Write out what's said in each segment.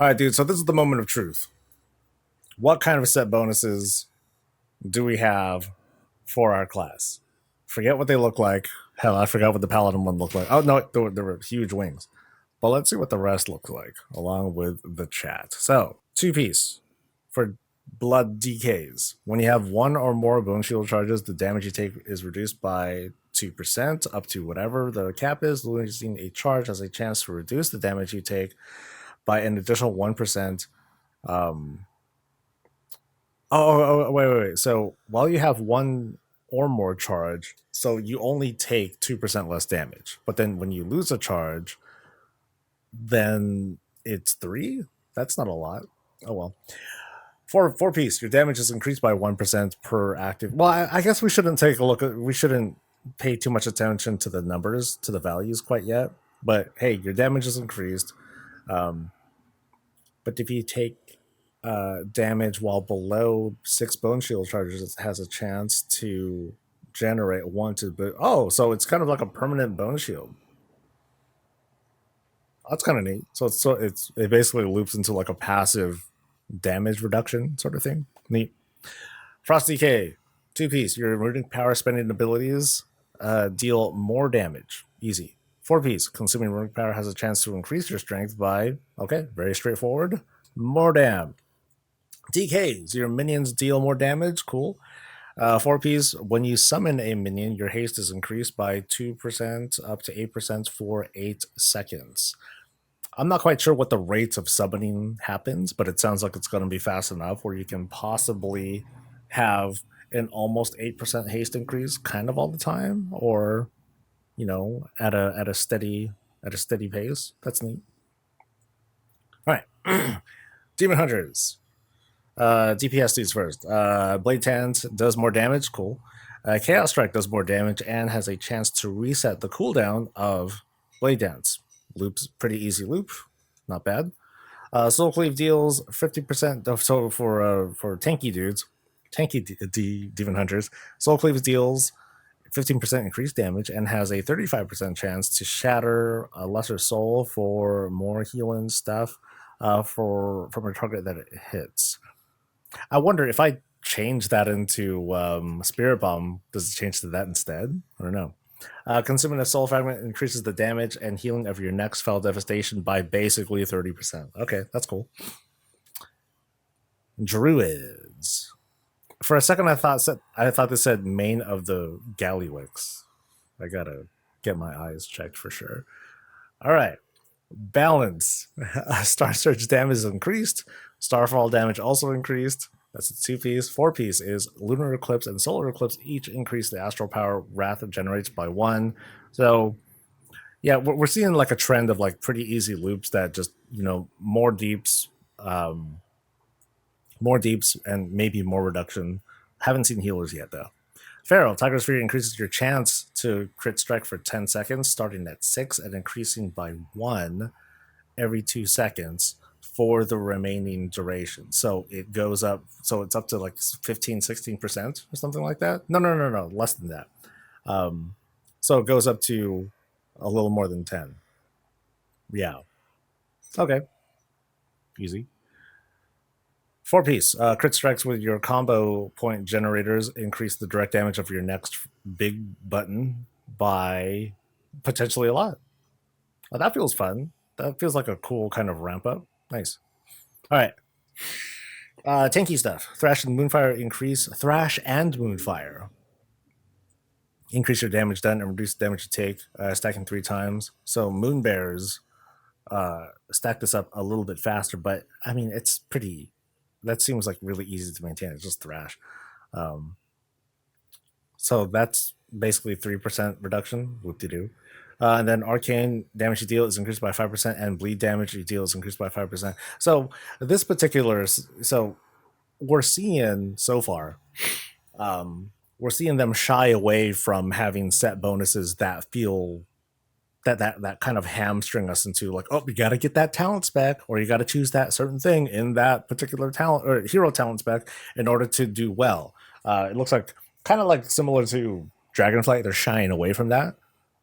All right, dude. So this is the moment of truth. What kind of set bonuses do we have for our class? Forget what they look like. Hell, I forgot what the Paladin one looked like. Oh no, there were huge wings. But let's see what the rest looks like, along with the chat. So, two piece for blood decays. When you have one or more bone shield charges, the damage you take is reduced by 2% up to whatever the cap is. Losing a charge has a chance to reduce the damage you take by an additional 1%. Wait. So while you have one or more charge, so you only take 2% less damage. But then when you lose a charge, then it's 3. That's not a lot. Oh well. Four piece, your damage is increased by 1% per active. Well, I guess we shouldn't take a look at. We shouldn't pay too much attention to the numbers, to the values quite yet. But hey, your damage is increased. But if you take damage while below 6 bone shield charges, it has a chance to generate 1 to. But oh, so it's kind of like a permanent bone shield. That's kind of neat. So it basically loops into like a passive damage reduction sort of thing. Neat. Frost Decay, 2 piece. Your runic power spending abilities deal more damage. Easy. 4 piece. Consuming runic power has a chance to increase your strength by, okay, very straightforward, more dam. DKs, your minions deal more damage. Cool. 4 piece. When you summon a minion, your haste is increased by 2% up to 8% for 8 seconds. I'm not quite sure what the rates of summoning happens, but it sounds like it's going to be fast enough where you can possibly have an almost 8% haste increase kind of all the time, or at a steady pace. That's neat. All right. Demon Hunters. DPS dudes first. Blade Tans does more damage. Cool. Chaos Strike does more damage and has a chance to reset the cooldown of Blade Dance. Loop's pretty easy loop, not bad. Soul Cleave deals 50%. So for tanky dudes, Demon Hunters, Soul Cleave deals 15% increased damage and has a 35% chance to shatter a lesser soul for more healing stuff from a target that it hits. I wonder if I change that into Spirit Bomb, does it change to that instead? I don't know. Consuming a soul fragment increases the damage and healing of your next fell devastation by basically 30%. Okay, that's cool. Druids. For a second, I thought this said main of the Gallywix. I gotta get my eyes checked for sure. All right. Balance. Star Surge damage is increased. Starfall damage also increased. That's a 2 piece. 4 piece is Lunar Eclipse and Solar Eclipse each increase the astral power Wrath generates by 1. So, yeah, we're seeing like a trend of like pretty easy loops that just, more deeps, and maybe more reduction. Haven't seen healers yet, though. Feral, Tiger's Fury increases your chance to crit strike for 10 seconds, starting at 6 and increasing by 1 every 2 seconds for the remaining duration. So it goes up, so it's up to like 15, 16% or something like that. No, less than that. So it goes up to a little more than 10. Yeah. Okay. Easy. 4 piece. Crit strikes with your combo point generators increase the direct damage of your next big button by potentially a lot. Well, that feels fun. That feels like a cool kind of ramp up. Nice. All right. Tanky stuff. Thrash and Moonfire increase. Thrash and Moonfire increase your damage done and reduce the damage you take, stacking 3 times. So Moonbears stack this up a little bit faster, but I mean, it's pretty. That seems like really easy to maintain. It's just Thrash. So that's basically 3% reduction. Whoop-de-doo. And then Arcane damage you deal is increased by 5%, and bleed damage you deal is increased by 5%. So this particular, so we're seeing so far, we're seeing them shy away from having set bonuses that feel that kind of hamstring us into like, oh, you got to get that talent spec, or you got to choose that certain thing in that particular talent or hero talent spec in order to do well. It looks like kind of like similar to Dragonflight. They're shying away from that.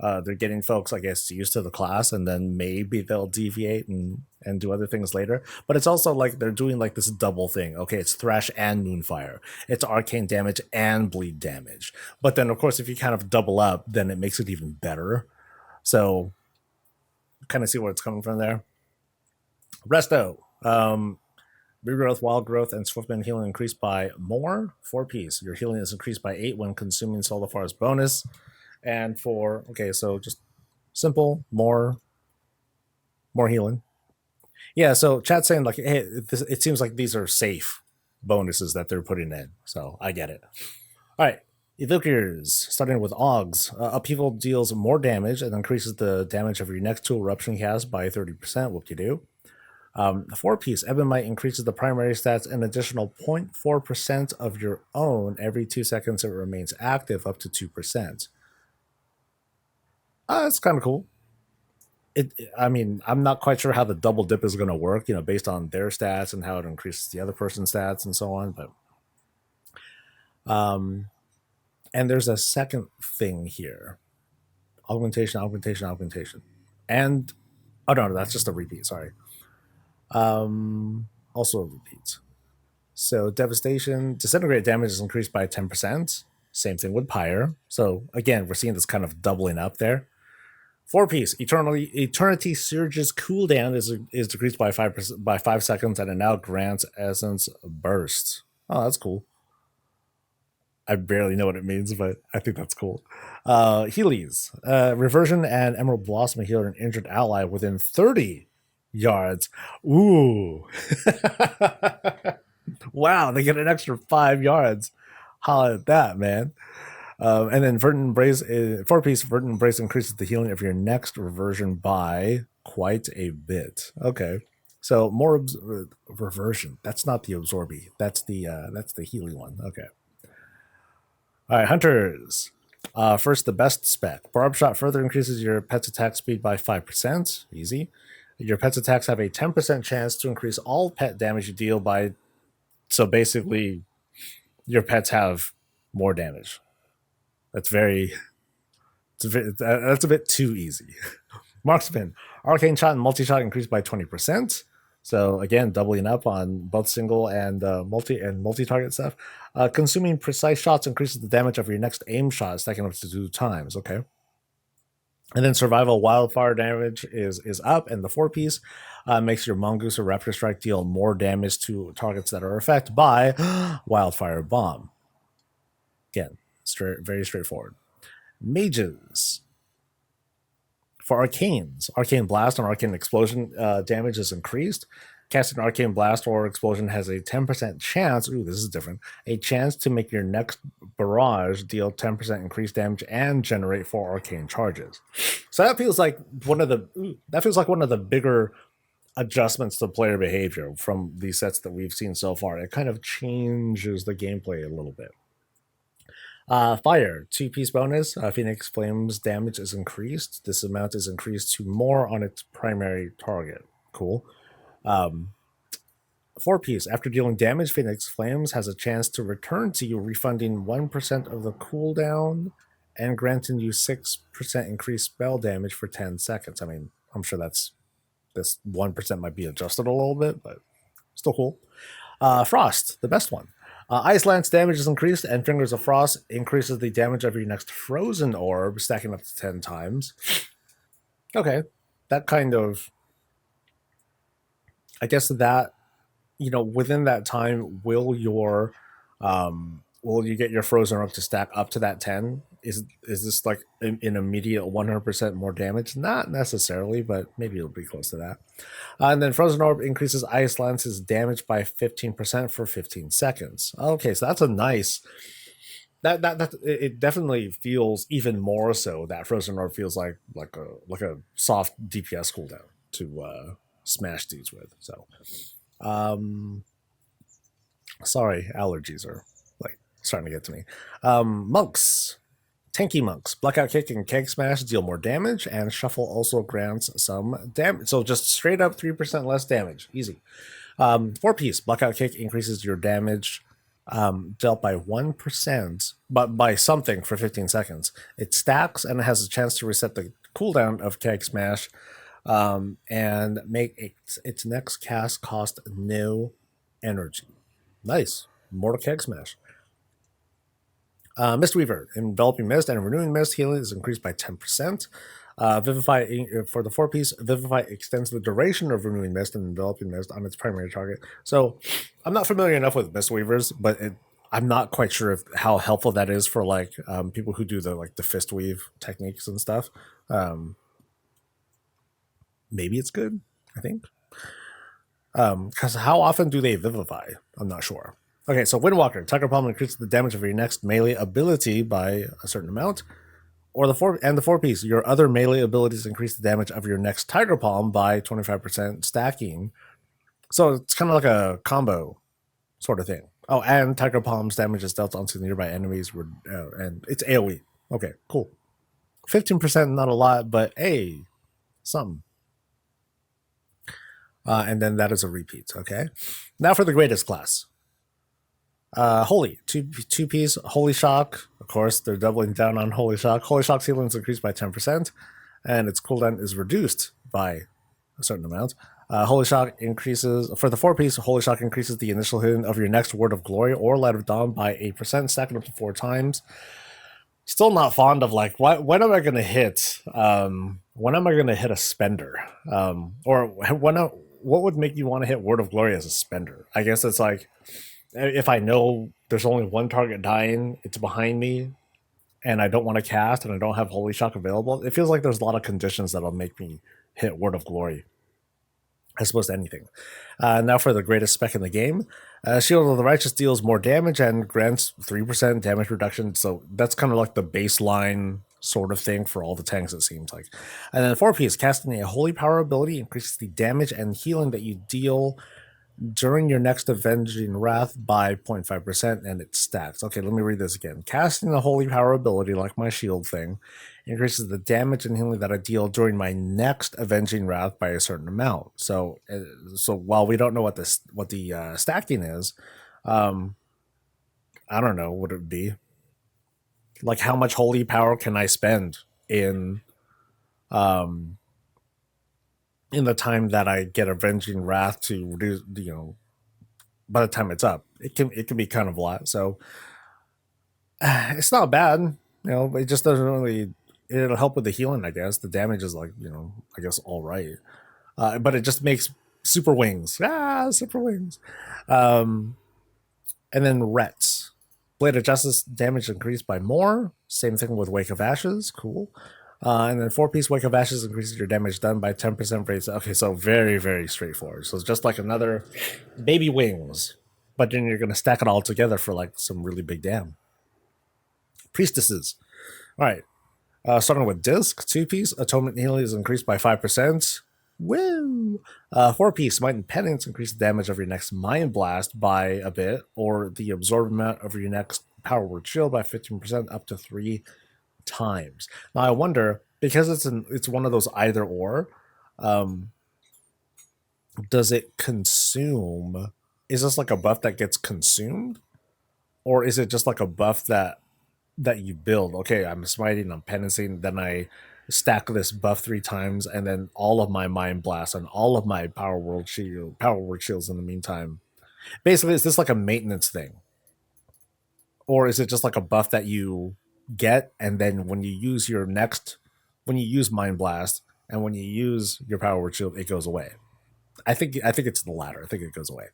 they're getting folks, I guess, used to the class, and then maybe they'll deviate and do other things later. But it's also like they're doing like this double thing. Okay, it's Thrash and Moonfire. It's arcane damage and bleed damage. But then, of course, if you kind of double up, then it makes it even better. So, kind of see where it's coming from there. Resto. Regrowth, wild growth, and swiftman healing increased by more 4 piece. Your healing is increased by 8 when consuming Solifar's bonus. And for so just simple, more healing. Yeah, so chat's saying like, hey, it seems like these are safe bonuses that they're putting in. So I get it. All right. Evokers, starting with Augs. Upheaval deals more damage and increases the damage of your next 2 eruption casts by 30%. Whoop-de-doo. 4 piece, Ebonite increases the primary stats an additional 0.4% of your own every 2 seconds it remains active, up to 2%. That's kind of cool. I mean, I'm not quite sure how the double dip is going to work, based on their stats and how it increases the other person's stats and so on. But, and there's a second thing here: augmentation, and no, that's just a repeat. Sorry. Also a repeat. So devastation, disintegrate damage is increased by 10%. Same thing with Pyre. So again, we're seeing this kind of doubling up there. 4 piece, Eternity Surge's cooldown is decreased by 5% by 5 seconds, and it now grants Essence Burst. Oh, that's cool. I barely know what it means, but I think that's cool. Healies, Reversion and Emerald Blossom heal an injured ally within 30 yards. Ooh. Wow, they get an extra 5 yards. Holla at that, man. And then Verdant Embrace, 4 piece Verdant Embrace increases the healing of your next reversion by quite a bit. Okay, so more reversion. That's not the Absorby. That's the healing one. Okay. All right, Hunters. First, the best spec. Barb Shot further increases your pet's attack speed by 5%. Easy. Your pet's attacks have a 10% chance to increase all pet damage you deal by. So basically, your pets have more damage. That's a bit too easy. Marksman, Arcane Shot and Multi-Shot increased by 20%. So again, doubling up on both single and multi-target stuff. Consuming precise shots increases the damage of your next aim shot, stacking up to 2 times. Okay. And then survival wildfire damage is up, and the 4 piece makes your Mongoose or Raptor Strike deal more damage to targets that are affected by wildfire bomb. Again, very straightforward. Mages. For arcanes, Arcane Blast and Arcane Explosion damage is increased. Casting Arcane Blast or Explosion has a 10% chance, ooh, this is different, a chance to make your next barrage deal 10% increased damage and generate 4 arcane charges. So that feels like one of the bigger adjustments to player behavior from these sets that we've seen so far. It kind of changes the gameplay a little bit. Fire, 2 piece bonus. Phoenix Flames damage is increased. This amount is increased to more on its primary target. Cool. 4 piece. After dealing damage, Phoenix Flames has a chance to return to you, refunding 1% of the cooldown and granting you 6% increased spell damage for 10 seconds. I mean, I'm sure this 1% might be adjusted a little bit, but still cool. Frost, the best one. Ice Lance damage is increased, and Fingers of Frost increases the damage of your next frozen orb, stacking up to 10 times. Okay, that kind of, I guess that, within that time, will you get your frozen orb to stack up to that 10? Is this like an immediate 100% more damage? Not necessarily, but maybe it'll be close to that. And then Frozen Orb increases Ice Lance's damage by 15% for 15 seconds. Okay, so that's a nice. That it definitely feels even more so that Frozen Orb feels like a soft DPS cooldown to smash dudes with. So, sorry, allergies are like starting to get to me. Monks. Tanky Monks, Blackout Kick and Keg Smash deal more damage, and Shuffle also grants some damage. So just straight up 3% less damage. Easy. 4 piece, Blackout Kick increases your damage dealt by 1%, but by something for 15 seconds. It stacks and it has a chance to reset the cooldown of Keg Smash and make its next cast cost no energy. Nice. More Keg Smash. Mistweaver. Enveloping Mist and Renewing Mist healing is increased by 10%. Vivify, for the 4-piece, Vivify extends the duration of Renewing Mist and Enveloping Mist on its primary target. So I'm not familiar enough with Mistweavers, but I'm not quite sure how helpful that is for like people who do the fist weave techniques and stuff. Maybe it's good, I think. Because how often do they Vivify? I'm not sure. Okay, so Windwalker. Tiger Palm increases the damage of your next melee ability by a certain amount. Or the 4-piece. Your other melee abilities increase the damage of your next Tiger Palm by 25% stacking. So it's kind of like a combo sort of thing. Oh, and Tiger Palm's damage is dealt onto nearby enemies, and it's AoE. Okay, cool. 15%, not a lot, but hey, something. And then that is a repeat. Okay, now for the greatest class. Holy, two-piece Holy Shock. Of course, they're doubling down on Holy Shock. Holy Shock's healing is increased by 10%, and its cooldown is reduced by a certain amount. Holy Shock increases, for the 4-piece, Holy Shock increases the initial healing of your next Word of Glory or Light of Dawn by 8%, stacking up to 4 times. Still not fond of like, when am I going to hit? When am I going to hit a spender? Or what would make you want to hit Word of Glory as a spender? I guess it's like, if I know there's only one target dying, it's behind me, and I don't want to cast, and I don't have Holy Shock available, it feels like there's a lot of conditions that'll make me hit Word of Glory, as opposed to anything. Now for the greatest spec in the game. Shield of the Righteous deals more damage and grants 3% damage reduction, so that's kind of like the baseline sort of thing for all the tanks, it seems like. And then 4-piece, casting a Holy Power ability increases the damage and healing that you deal during your next Avenging Wrath by 0.5%, and it stacks. Okay, let me read this again. Casting a Holy Power ability, like my shield thing, increases the damage and healing that I deal during my next Avenging Wrath by a certain amount. So while we don't know what the stacking is, I don't know what it would be. Like, how much Holy Power can I spend in the time that I get Avenging Wrath to reduce, by the time it's up, it can be kind of a lot. So it's not bad, it just doesn't really, it'll help with the healing, I guess. The damage is like, I guess all right. But it just makes super wings. Super wings. And then Rets. Blade of Justice damage increased by more. Same thing with Wake of Ashes. Cool. And then 4-piece Wake of Ashes increases your damage done by 10% for 8. Okay, so very, very straightforward. So it's just like another baby wings, but then you're going to stack it all together for like some really big damn. Priestesses. All right. Starting with Disc, 2-piece Atonement healing is increased by 5%. Woo! 4-piece Might and Penance increase the damage of your next Mind Blast by a bit, or the absorb amount of your next Power Word Shield by 15% up to 3 times. Now I wonder, because it's one of those either or, does it consume? Is this like a buff that gets consumed, or is it just like a buff that you build? Okay, I'm smiting, I'm penancing, then I stack this buff 3 times, and then all of my Mind Blast and all of my Power Word Shields in the meantime. Basically, is this like a maintenance thing, or is it just like a buff that you get, and then when you use Mind Blast and when you use your Power Word Shield, it goes away? I think it's the latter. I think it goes away.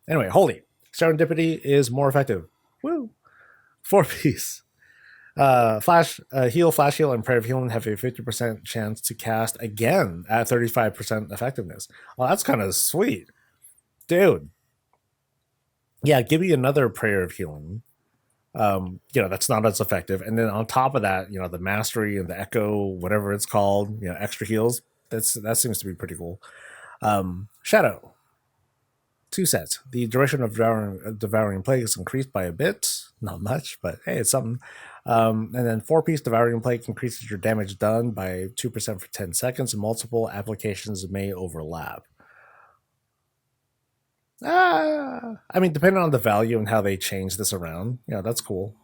Anyway, Holy Serendipity is more effective. Woo! 4-piece Flash Heal, and Prayer of Healing have a 50% chance to cast again at 35% effectiveness. Well, that's kind of sweet, dude. Yeah, give me another Prayer of Healing. That's not as effective. And then on top of that, the Mastery and the Echo, whatever it's called, extra heals. That seems to be pretty cool. Shadow. 2 sets. The duration of Devouring Plague is increased by a bit. Not much, but hey, it's something. And then 4-piece Devouring Plague increases your damage done by 2% for 10 seconds, and multiple applications may overlap. I mean, depending on the value and how they change this around, yeah, that's cool.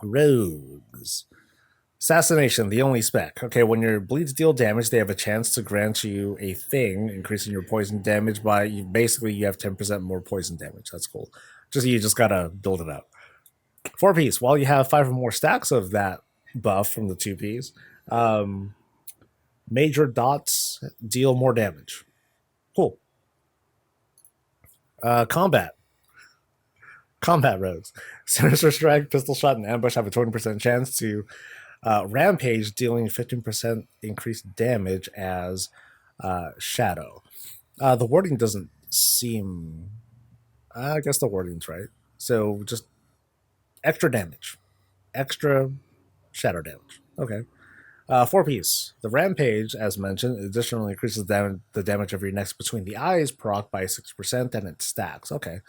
Rogues. Assassination, the only spec. Okay, when your bleeds deal damage, they have a chance to grant you a thing, increasing your poison damage by basically you have 10% more poison damage. That's cool. You just gotta build it up. 4-piece. While you have 5 or more stacks of that buff from the 2-piece, major dots deal more damage. Cool. Combat rogues. Sinister Strike, Pistol Shot, and Ambush have a 20% chance to Rampage, dealing 15% increased damage as Shadow. The wording doesn't seem. I guess the wording's right. So just extra damage. Extra Shadow damage. Okay. 4-piece. The Rampage, as mentioned, additionally increases the damage of your next between the eyes proc by 6%, and it stacks. Okay.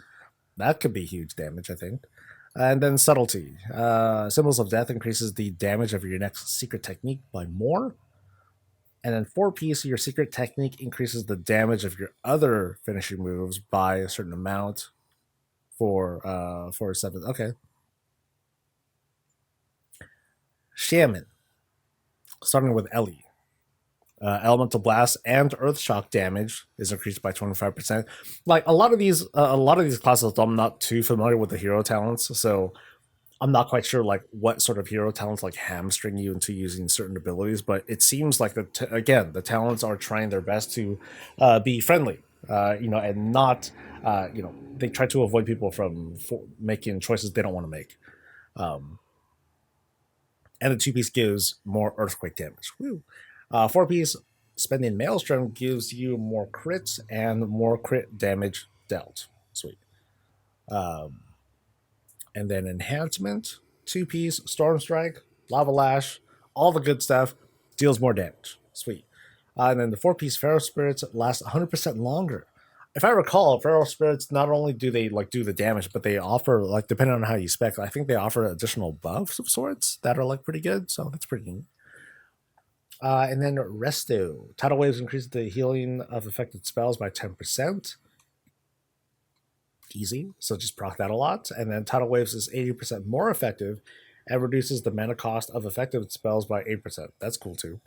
That could be huge damage, I think. And then Subtlety. Symbols of Death increases the damage of your next secret technique by more. And then 4-piece, your secret technique increases the damage of your other finishing moves by a certain amount for 7. Okay. Shaman. Starting with Ellie. Elemental blast and earth shock damage is increased by 25%. Like a lot of these classes, I'm not too familiar with the hero talents, so I'm not quite sure like what sort of hero talents like hamstring you into using certain abilities. But it seems like the talents are trying their best to be friendly, and not they try to avoid people from making choices they don't want to make. And the 2-piece gives more earthquake damage. Woo. 4-piece, spending Maelstrom gives you more crits and more crit damage dealt. Sweet. And then enhancement, 2-piece, Storm Strike, Lava Lash, all the good stuff, deals more damage. Sweet. And then the 4-piece Feral Spirits last 100% longer. If I recall, Feral Spirits not only do they like do the damage, but they offer like depending on how you spec, I think they offer additional buffs of sorts that are like pretty good. So that's pretty neat. And then Resto. Tidal Waves increase the healing of affected spells by 10%. Easy. So just proc that a lot. And then Tidal Waves is 80% more effective and reduces the mana cost of effective spells by 8%. That's cool too.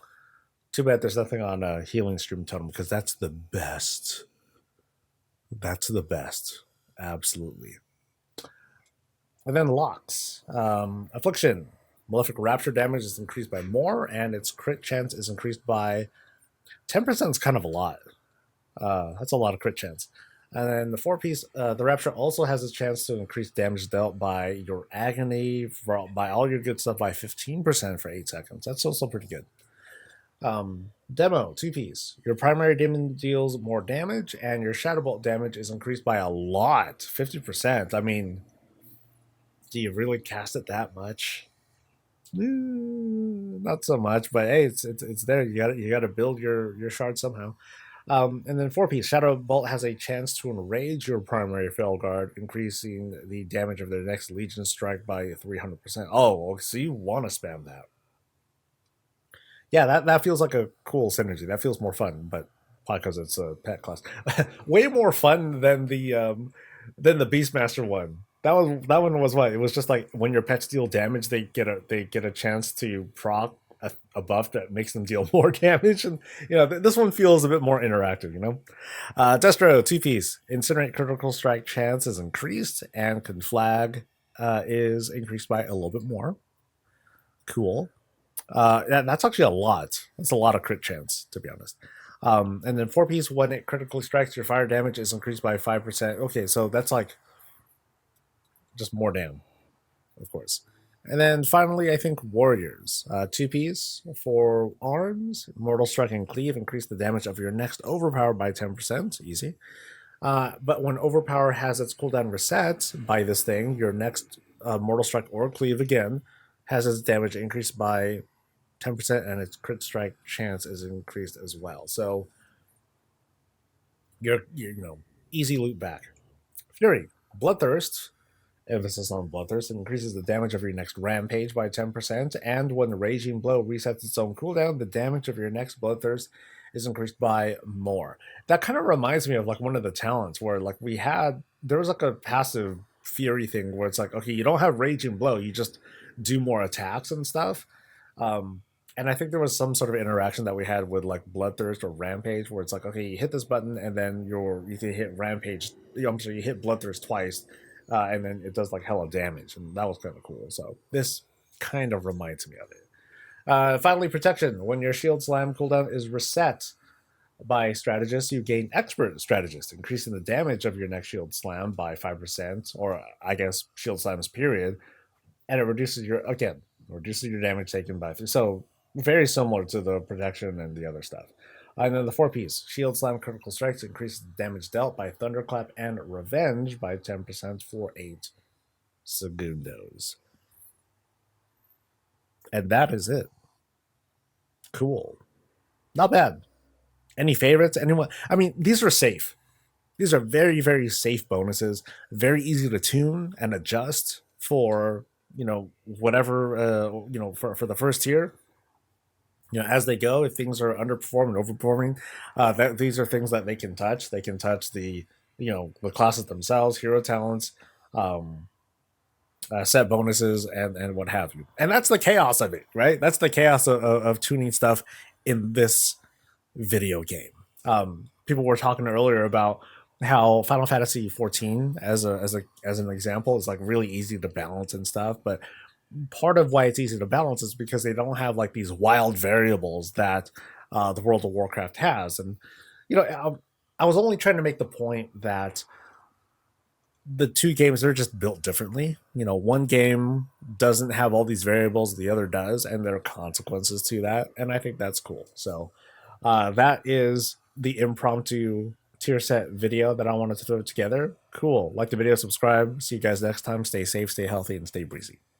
Too bad there's nothing on Healing Stream Totem because that's the best. That's the best. Absolutely. And then locks. Affliction. Malefic Rapture damage is increased by more, and its crit chance is increased by 10%. Is kind of a lot. That's a lot of crit chance. And then the 4-piece, the Rapture also has a chance to increase damage dealt by your Agony, by all your good stuff by 15% for 8 seconds. That's also pretty good. Demo, 2-piece. Your primary demon deals more damage, and your Shadow Bolt damage is increased by a lot, 50%. I mean, do you really cast it that much? Not so much, but hey, it's there. You got to build your shard somehow. And then 4-piece Shadow Bolt has a chance to enrage your primary Fel Guard, increasing the damage of their next Legion strike by 300%. Oh, so you want to spam that? Yeah, that feels like a cool synergy. That feels more fun, but probably because it's a pet class. Way more fun than the Beastmaster one. That one was what? It was just like when your pets deal damage, they get a chance to proc a buff that makes them deal more damage, and this one feels a bit more interactive. Destro 2-piece Incinerate critical strike chance is increased, and Conflag is increased by a little bit more. Cool. That's actually a lot. That's a lot of crit chance, to be honest. And then 4-piece, when it critically strikes, your fire damage is increased by 5%. Okay, so that's like just more damn, of course. And then finally, I think Warriors. 2-piece for arms, Mortal Strike and Cleave increase the damage of your next Overpower by 10%. Easy. But when Overpower has its cooldown reset by this thing, your next Mortal Strike or Cleave again has its damage increased by 10%, and its crit strike chance is increased as well. So you're easy loot back. Fury, Bloodthirst, emphasis on Bloodthirst, increases the damage of your next Rampage by 10%, and when the Raging Blow resets its own cooldown, the damage of your next Bloodthirst is increased by more. That kind of reminds me of like one of the talents where like there was like a passive fury thing where it's like, okay, you don't have raging blow, you just do more attacks and stuff. Um, and I think there was some sort of interaction that we had with like Bloodthirst or Rampage, where it's like, okay, you hit this button and then you can hit Rampage. I'm sorry, you hit Bloodthirst twice, and then it does like hella damage, and that was kind of cool. So this kind of reminds me of it. Finally, protection. When your shield slam cooldown is reset by strategist, you gain expert strategist, increasing the damage of your next shield slam by 5%, or I guess shield slams period, and it reduces your damage taken by 3. So very similar to the protection and the other stuff. And then the 4-piece shield slam critical strikes increases the damage dealt by thunderclap and revenge by 10% for 8 segundos. And that is it. Cool. Not bad. Any favorites? Anyone? I mean, these are safe. These are very, very safe bonuses. Very easy to tune and adjust for, whatever, for the first tier. As they go, if things are underperforming, overperforming, that these are things that they can touch. They can touch the classes themselves, hero talents, um, set bonuses, and what have you. And that's the chaos of it, right? That's the chaos of tuning stuff in this video game. People were talking earlier about how Final Fantasy 14 as an example is like really easy to balance and stuff, but part of why it's easy to balance is because they don't have like these wild variables that the World of Warcraft has. And I was only trying to make the point that the two games are just built differently. One game doesn't have all these variables, the other does, and there are consequences to that, and I think that's cool. So that is the impromptu tier set video that I wanted to throw together. Cool. Like the video, subscribe. See you guys next time. Stay safe, stay healthy, and stay breezy.